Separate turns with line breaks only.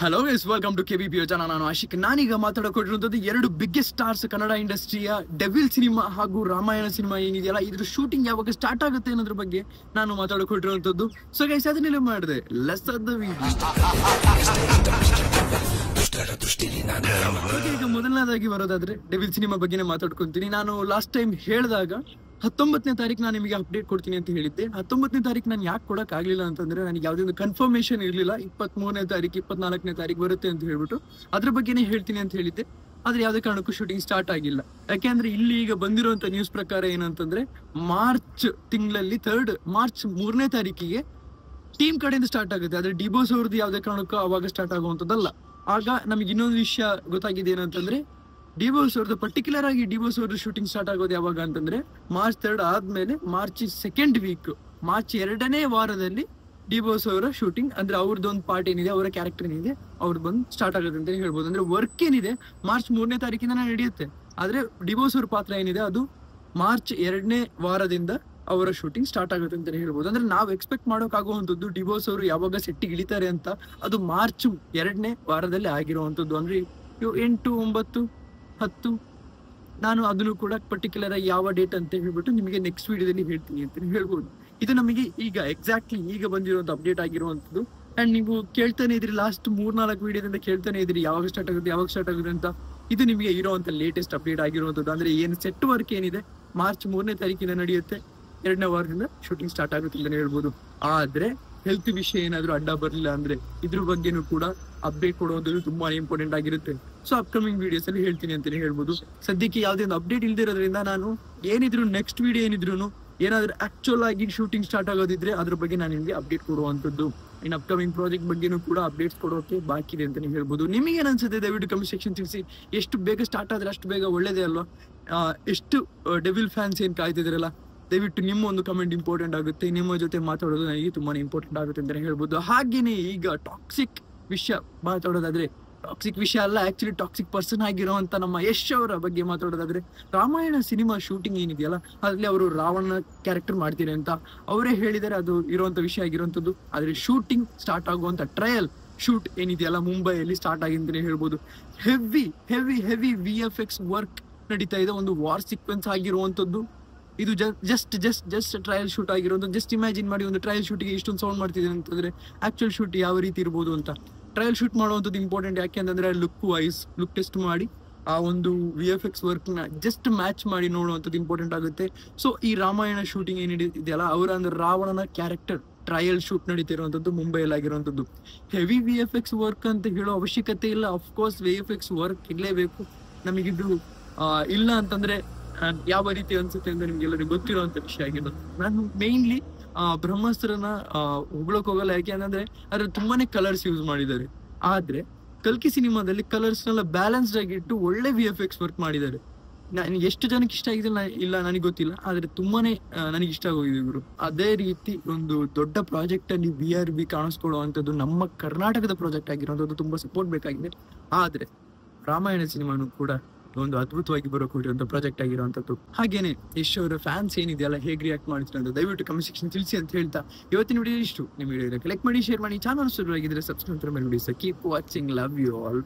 Hello yes welcome to KBP Yojana. ನಾನು ಆಶಿಕ್. ನಾನೀಗ ಮಾತಾಡೋಕೊಟ್ಟಿರುವಂತದ್ದು ಎರಡು ಬಿಗ್ಗೆಸ್ಟ್ ಸ್ಟಾರ್ಸ್ ಕನ್ನಡ ಇಂಡಸ್ಟ್ರಿಯ ಡೆವಿಲ್ ಸಿನಿಮಾ ಹಾಗೂ ರಾಮಾಯಣ ಸಿನಿಮಾ ಏನಿದೆಯಲ್ಲ, ಇದ್ರ ಶೂಟಿಂಗ್ ಯಾವಾಗ ಸ್ಟಾರ್ಟ್ ಆಗುತ್ತೆ ಅನ್ನೋದ್ರ ಬಗ್ಗೆ ನಾನು ಮಾತಾಡೋಕೊಟ್ಟಿರುವಂತದ್ದು. ಸೊ ಗೈಸ್, ಅದನ್ನೆಲ್ಲ ಮಾಡಿದೆ ಲೆಸ್ ಆದ ಈಗ ಮೊದಲನೇದಾಗಿ ಬರೋದಾದ್ರೆ ಡೆವಿಲ್ ಸಿನಿಮಾ ಬಗ್ಗೆನೇ ಮಾತಾಡ್ಕೊಂತೀನಿ. ನಾನು ಲಾಸ್ಟ್ ಟೈಮ್ ಹೇಳಿದಾಗ 19ನೇ ತಾರೀಕು ನಾನು ನಿಮಗೆ ಅಪ್ಡೇಟ್ ಕೊಡ್ತೀನಿ ಅಂತ ಹೇಳಿದ್ದೆ. 19ನೇ ತಾರೀಕು ನಾನು ಯಾಕೆ ಕೊಡಕ್ ಆಗ್ಲಿಲ್ಲ ಅಂತಂದ್ರೆ, ನನಗೆ ಯಾವುದೇ ಒಂದು ಕನ್ಫರ್ಮೇಶನ್ ಇರಲಿಲ್ಲ. 23ನೇ ತಾರೀಕು 24ನೇ ತಾರೀಕು ಬರುತ್ತೆ ಅಂತ ಹೇಳ್ಬಿಟ್ಟು ಅದ್ರ ಬಗ್ಗೆನೇ ಹೇಳ್ತೀನಿ ಅಂತ ಹೇಳಿದ್ದೆ. ಆದ್ರೆ ಯಾವುದೇ ಕಾರಣಕ್ಕೂ ಶೂಟಿಂಗ್ ಸ್ಟಾರ್ಟ್ ಆಗಿಲ್ಲ. ಯಾಕೆಂದ್ರೆ ಇಲ್ಲಿ ಈಗ ಬಂದಿರುವಂತ ನ್ಯೂಸ್ ಪ್ರಕಾರ ಏನಂತಂದ್ರೆ, ಮಾರ್ಚ್ ತಿಂಗಳಲ್ಲಿ ಮಾರ್ಚ್ 3ನೇ ತಾರೀಕಿಗೆ ಟೀಮ್ ಕಡೆಯಿಂದ ಸ್ಟಾರ್ಟ್ ಆಗುತ್ತೆ. ಆದ್ರೆ ಡಿಬೋಸ್ ಅವ್ರದ್ದು ಯಾವುದೇ ಕಾರಣಕ್ಕೂ ಅವಾಗ ಸ್ಟಾರ್ಟ್ ಆಗುವಂತದ್ದಲ್ಲ. ಆಗ ನಮಗೆ ಇನ್ನೊಂದು ವಿಷಯ ಗೊತ್ತಾಗಿದೆ ಏನಂತಂದ್ರೆ, ಡಿಬೋಸ್ ಅವ್ರದ್ದು ಪರ್ಟಿಕ್ಯುಲರ್ ಆಗಿ ಡಿಬೋಸ್ ಅವ್ರದ್ದು ಶೂಟಿಂಗ್ ಸ್ಟಾರ್ಟ್ ಆಗೋದು ಯಾವಾಗ ಅಂತಂದ್ರೆ, ಮಾರ್ಚ್ 3 ಆದ್ಮೇಲೆ ಮಾರ್ಚ್ 2nd ವೀಕ್, ಮಾರ್ಚ್ 2ನೇ ವಾರದಲ್ಲಿ ಡಿಬೋಸ್ ಅವರ ಶೂಟಿಂಗ್, ಅಂದ್ರೆ ಅವ್ರದ್ದು ಒಂದು ಪಾರ್ಟ್ ಏನಿದೆ, ಅವರ ಕ್ಯಾರೆಕ್ಟರ್ ಏನಿದೆ, ಅವ್ರದ್ದು ಬಂದು ಸ್ಟಾರ್ಟ್ ಆಗುತ್ತೆ ಅಂತ ಹೇಳ್ಬೋದು. ಅಂದ್ರೆ ವರ್ಕ್ ಏನಿದೆ ಮಾರ್ಚ್ 3ನೇ ತಾರೀಕಿಂದ ನಡೆಯುತ್ತೆ. ಆದ್ರೆ ಡಿಬೋಸ್ ಅವ್ರ ಪಾತ್ರ ಏನಿದೆ ಅದು ಮಾರ್ಚ್ 2ನೇ ವಾರದಿಂದ ಅವರ ಶೂಟಿಂಗ್ ಸ್ಟಾರ್ಟ್ ಆಗುತ್ತೆ ಅಂತ ಹೇಳ್ಬೋದು. ಅಂದ್ರೆ ನಾವು ಎಕ್ಸ್ಪೆಕ್ಟ್ ಮಾಡೋಕ್ಕಾಗುವಂಥದ್ದು ಡಿಬೋಸ್ ಅವರು ಯಾವಾಗ ಸೆಟ್ಟಿಗೆ ಇಳಿತಾರೆ ಅಂತ, ಅದು ಮಾರ್ಚ್ 2ನೇ ವಾರದಲ್ಲಿ ಆಗಿರುವಂಥದ್ದು. ಅಂದ್ರೆ 8, 9, 10 ನಾನು ಅದನ್ನು ಕೂಡ ಪರ್ಟಿಕ್ಯುಲರ್ ಆಗಿ ಯಾವ ಡೇಟ್ ಅಂತ ಹೇಳ್ಬಿಟ್ಟು ನಿಮಗೆ ನೆಕ್ಸ್ಟ್ ವಿಡಿಯೋದಲ್ಲಿ ಹೇಳ್ತೀನಿ ಅಂತ ಹೇಳ್ಬೋದು. ಇದು ನಮಗೆ ಈಗ ಎಕ್ಸಾಕ್ಟ್ಲಿ ಈಗ ಬಂದಿರುವಂತ ಅಪ್ಡೇಟ್ ಆಗಿರುವಂಥದ್ದು. ಅಂಡ್ ನೀವು ಕೇಳ್ತಾನೆ ಇದ್ರಿ, ಲಾಸ್ಟ್ 3-4 ವಿಡಿಯೋದಿಂದ ಕೇಳ್ತಾನೆ ಇದ್ರಿ ಯಾವಾಗ ಸ್ಟಾರ್ಟ್ ಆಗುತ್ತೆ ಅಂತ. ಇದು ನಿಮಗೆ ಇರುವಂತ ಲೇಟೆಸ್ಟ್ ಅಪ್ಡೇಟ್ ಆಗಿರುವಂಥದ್ದು. ಅಂದ್ರೆ ಏನು ಸೆಟ್ ವರ್ಕ್ ಏನಿದೆ ಮಾರ್ಚ್ 3ನೇ ತಾರೀಕಿಂದ ನಡೆಯುತ್ತೆ, 2ನೇ ವಾರದಿಂದ ಶೂಟಿಂಗ್ ಸ್ಟಾರ್ಟ್ ಆಗುತ್ತೆ ಅಂತ ಹೇಳ್ಬೋದು. ಆದ್ರೆ ಹೆಲ್ತ್ ವಿಷಯ ಏನಾದ್ರು ಅಡ್ಡ ಬರಲಿಲ್ಲ ಅಂದ್ರೆ ಇದ್ರ ಬಗ್ಗೆನೂ ಕೂಡ ಅಪ್ಡೇಟ್ ಕೊಡುವಂಥದ್ದು ತುಂಬಾ ಇಂಪಾರ್ಟೆಂಟ್ ಆಗಿರುತ್ತೆ. ಸೊ ಅಪ್ಕಮಿಂಗ್ ವಿಡಿಯೋಸ್ ಅಲ್ಲಿ ಹೇಳ್ತೀನಿ ಅಂತಾನೆ ಹೇಳ್ಬೋದು. ಸದ್ಯಕ್ಕೆ ಯಾವುದೇ ಒಂದು ಅಪ್ಡೇಟ್ ಇಲ್ದಿರೋದ್ರಿಂದ ನಾನು ಏನಿದ್ರು ನೆಕ್ಸ್ಟ್ ವಿಡಿಯೋ ಏನಿದ್ರು ಏನಾದ್ರು ಆಕ್ಚುಲ್ ಆಗಿ ಶೂಟಿಂಗ್ ಸ್ಟಾರ್ಟ್ ಆಗೋದಿದ್ರೆ ಅದ್ರ ಬಗ್ಗೆ ನಾನು ನಿಮಗೆ ಅಪ್ಡೇಟ್ ಕೊಡುವಂಥದ್ದು. ಇನ್ ಅಪ್ಕಮಿಂಗ್ ಪ್ರಾಜೆಕ್ಟ್ ಬಗ್ಗೆನೂ ಕೂಡ ಅಪ್ಡೇಟ್ಸ್ ಕೊಡೋಕೆ ಬಾಕಿ ಇದೆ ಅಂತಾನೆ ಹೇಳ್ಬೋದು. ನಿಮಗೆ ಏನನ್ಸುತ್ತೆ ದಯವಿಟ್ಟು ಕಮೆಂಟ್ ಸೆಕ್ಷನ್ ತಿಳಿಸಿ. ಎಷ್ಟು ಬೇಗ ಸ್ಟಾರ್ಟ್ ಆದ್ರೆ ಅಷ್ಟು ಬೇಗ ಒಳ್ಳೇದೇ ಅಲ್ವಾ? ಎಷ್ಟು ಡೆವಿಲ್ ಫ್ಯಾನ್ಸ್ ಏನ್ ಕಾಯ್ತಿದ್ರಲ್ಲ, ದಯವಿಟ್ಟು ನಿಮ್ಮ ಒಂದು ಕಮೆಂಟ್ ಇಂಪಾರ್ಟೆಂಟ್ ಆಗುತ್ತೆ. ನಿಮ್ಮ ಜೊತೆ ಮಾತಾಡೋದು ನನಗೆ ತುಂಬಾನೇ ಇಂಪಾರ್ಟೆಂಟ್ ಆಗುತ್ತೆ ಅಂತ ಹೇಳ್ಬೋದು. ಹಾಗೇನೆ ಈಗ ಟಾಕ್ಸಿಕ್ ವಿಷಯ ಮಾತಾಡೋದಾದ್ರೆ, ಟಾಕ್ಸಿಕ್ ವಿಷಯ ಅಲ್ಲ ಆಕ್ಚುಲಿ, ಟಾಕ್ಸಿಕ್ ಪರ್ಸನ್ ಆಗಿರುವಂತ ನಮ್ಮ ಯಶ್ ಅವರ ಬಗ್ಗೆ ಮಾತಾಡೋದಾದ್ರೆ, ರಾಮಾಯಣ ಸಿನಿಮಾ ಶೂಟಿಂಗ್ ಏನಿದೆಯಲ್ಲ ಅದ್ರಲ್ಲಿ ಅವರು ರಾವಣ ಕ್ಯಾರೆಕ್ಟರ್ ಮಾಡ್ತೀರಿ ಅಂತ ಅವರೇ ಹೇಳಿದರೆ ಅದು ಇರುವಂತ ವಿಷಯ ಆಗಿರುವಂತದ್ದು. ಆದ್ರೆ ಶೂಟಿಂಗ್ ಸ್ಟಾರ್ಟ್ ಆಗುವಂತ ಟ್ರಯಲ್ ಶೂಟ್ ಏನಿದೆಯಲ್ಲ ಮುಂಬೈಯಲ್ಲಿ ಸ್ಟಾರ್ಟ್ ಆಗಿ ಅಂತಾನೆ ಹೇಳ್ಬೋದು. Heavy heavy heavy VFX work ನಡೀತಾ ಇದೆ. ಒಂದು ವಾರ್ ಸೀಕ್ವೆನ್ಸ್ ಆಗಿರುವಂತದ್ದು ಇದು. ಜಸ್ಟ್ ಟ್ರಯಲ್ ಶೂಟ್ ಆಗಿರೋದು. ಜಸ್ಟ್ ಇಮ್ಯಾಜಿನ್ ಮಾಡಿ, ಒಂದು ಟ್ರಯಲ್ ಶೂಟಿಗೆ ಇಷ್ಟೊಂದು ಸೌಂಡ್ ಮಾಡ್ತಿದೆ ಅಂತಂದ್ರೆ ಆಕ್ಚುಲ್ ಶೂಟ್ ಯಾವ ರೀತಿ ಇರ್ಬೋದು ಅಂತ. ಟ್ರಯಲ್ ಶೂಟ್ ಮಾಡುವಂಥದ್ದು ಇಂಪಾರ್ಟೆಂಟ್. ಯಾಕೆ ಅಂತಂದ್ರೆ ಲುಕ್ ಟೆಸ್ಟ್ ಮಾಡಿ ಆ ಒಂದು VFX ವರ್ಕ್ ನ ಜಸ್ಟ್ ಮ್ಯಾಚ್ ಮಾಡಿ ನೋಡುವಂಥದ್ದು ಇಂಪಾರ್ಟೆಂಟ್ ಆಗುತ್ತೆ. ಸೊ ಈ ರಾಮಾಯಣ ಶೂಟಿಂಗ್ ಏನಿದೆಯಲ್ಲ, ಅವರ ಅಂದ್ರೆ ರಾವಣನ ಕ್ಯಾರೆಕ್ಟರ್ ಟ್ರಯಲ್ ಶೂಟ್ ನಡೀತಿರುವಂಥದ್ದು ಮುಂಬೈಯಲ್ಲಿ ಆಗಿರುವಂಥದ್ದು. ಹೆವಿ VFX ವರ್ಕ್ ಅಂತ ಹೇಳೋ ಅವಶ್ಯಕತೆ ಇಲ್ಲ. ಅಫ್ಕೋರ್ಸ್ VFX ವರ್ಕ್ ಇರಲೇಬೇಕು. ನಮಗಿದು ಇಲ್ಲ ಅಂತಂದ್ರೆ ಯಾವ ರೀತಿ ಅನ್ಸುತ್ತೆ ಅಂತ ನಿಮ್ಗೆ ಎಲ್ಲರಿಗೂ ಗೊತ್ತಿರುವಂತ ವಿಷಯ ಆಗಿರೋದು. ನಾನು ಮೇನ್ಲಿ ಬ್ರಹ್ಮಾಸ್ತ್ರನ ಹೊಗಳಕ್ ಹೋಗಲ್ಲ. ಯಾಕೆ ಅಂತಂದ್ರೆ ಅದ್ರಲ್ಲಿ ತುಂಬಾನೇ ಕಲರ್ಸ್ ಯೂಸ್ ಮಾಡಿದ್ದಾರೆ. ಆದ್ರೆ ಕಲ್ಕಿ ಸಿನಿಮಾದಲ್ಲಿ ಕಲರ್ಸ್ ನೆಲ್ಲ ಬ್ಯಾಲೆನ್ಸ್ಡ್ ಆಗಿಟ್ಟು ಒಳ್ಳೆ VFX ವರ್ಕ್ ಮಾಡಿದ್ದಾರೆ. ಎಷ್ಟು ಜನಕ್ಕೆ ಇಷ್ಟ ಆಗಿದೆ ಇಲ್ಲ ನನಗೆ ಗೊತ್ತಿಲ್ಲ, ಆದ್ರೆ ತುಂಬಾನೇ ನನಗೆ ಇಷ್ಟ ಆಗೋಗಿದೆ ಇವರು. ಅದೇ ರೀತಿ ಒಂದು ದೊಡ್ಡ ಪ್ರಾಜೆಕ್ಟ್ ಅಲ್ಲಿ BRB ಕಾಣಿಸ್ಕೊಳ್ಳುವಂಥದ್ದು ನಮ್ಮ ಕರ್ನಾಟಕದ ಪ್ರಾಜೆಕ್ಟ್ ಆಗಿರೋದು ತುಂಬಾ ಸಪೋರ್ಟ್ ಬೇಕಾಗಿದೆ. ಆದ್ರೆ ರಾಮಾಯಣ ಸಿನಿಮಾನು ಕೂಡ ಒಂದು ಅದ್ಭುತವಾಗಿ ಬರೋಕಿರುವಂತ ಪ್ರಾಜೆಕ್ಟ್ ಆಗಿರುವಂತದ್ದು. ಹಾಗೇನೆ ಯಶ್ ಅವರ ಫ್ಯಾನ್ಸ್ ಏನಿದೆಯಲ್ಲ ಹೇಗೆ ರಿಯಾಕ್ಟ್ ಮಾಡ್ತಾರೆ ಅಂತ ದಯವಿಟ್ಟು ಕಮೆಂಟ್ ಸೆಕ್ಷನ್ ತಿಳಿಸಿ ಅಂತ ಹೇಳ್ತಾ ಇವತ್ತಿನ ವಿಡಿಯೋ ಇಷ್ಟು. ನಿಮ್ಮ ವಿಡಿಯೋ ಲೈಕ್ ಮಾಡಿ, ಶೇರ್ ಮಾಡಿ, ಚಾನಲ್ ಸುರು ಆಗಿದ್ರೆ ಸಬ್ಸ್ಕ್ರೈಬ್ ಮಾಡಿ. Keep watching, love you all.